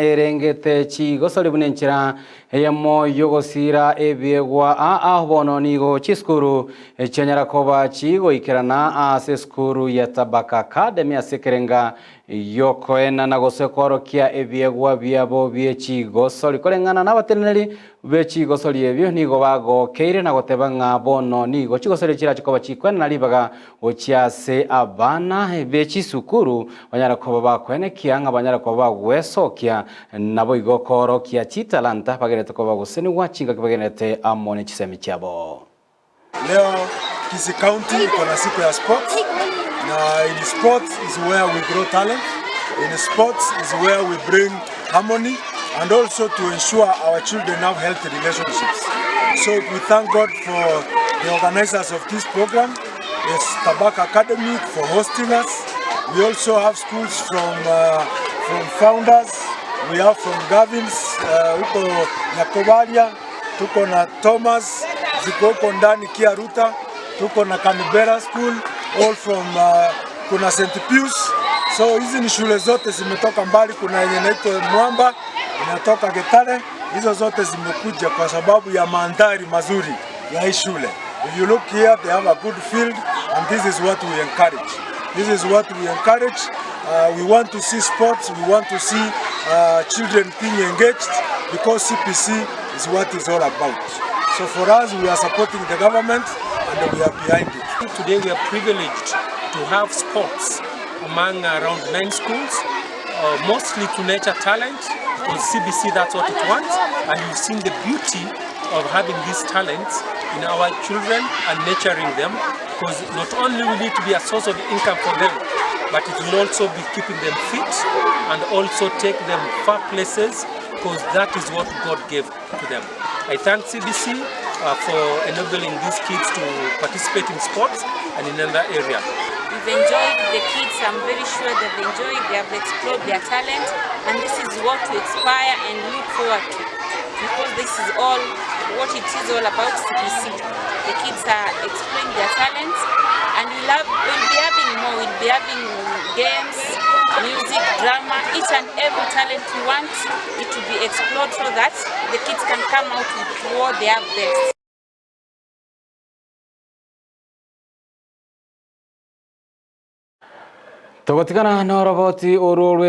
erengete chigosori bunenchira eyamo yogosira ebiegwa bono nigo chiskuru echenyarakoba chigo ikerana ase skuru ya Tabaka Academy asekerenga yokoena na gosekorokia ebiegwa biabo bie chigosori korengana nabateneri be chigosori ebio nigo bagokeire na gotebanga bono nigo chigosori chira chikoba chikwena nalibaga ochiase abana be chisukuru banyarakoba bakwene kianga banyarakoba gwesokia nabo igokoro kia chitalanta bagerete ko baguseni wachinga kibagerete amone chisemi chabo. Leo Kisii County iko na siku ya sports, na in sports is where we grow talent, in sports is where we bring harmony and also to ensure our children have healthy relationships. So we thank God for the organizers of this program, the Tabaka Academy, for hosting us. We also have schools from founders. We have from Gavins, huko Nyakobaria, tuko na Thomas, ziko huko ndani Kiaruta, tuko na Canberra School, all from kuna St. Pius. So hizi ni shule zote zimetoka mbali, kuna yenye inaitwa Mwamba, inatoka Getare. Hizo zote zimekuja kwa sababu ya mandhari mazuri ya hii shule. If you look here, they have a good field, and this is what we encourage. This is what we encourage. We want to see sports, we want to see children being engaged, because CPC is what it's all about. So for us, we are supporting the government and we are behind it. Today we are privileged to have sports among around 9 schools, mostly to nurture talent, because CBC that's what it wants, and you've seen the beauty of having these talents in our children and nurturing them, because not only will it be a source of income for them, but it will also be keeping them fit and also take them far places, because that is what God gave to them. I thank CBC for enabling these kids to participate in sports and in another area. We've enjoyed the kids, I'm very sure they've enjoyed, they have explored their talent, and this is what to aspire and look forward to, because this is all what it is all about CBC. The kids are exploring their talents, and we'll be having more. We'll be having games, music, drama, each and every talent we want it to be explored so that the kids can come out with what they have best. Togotikana na roboti orolwe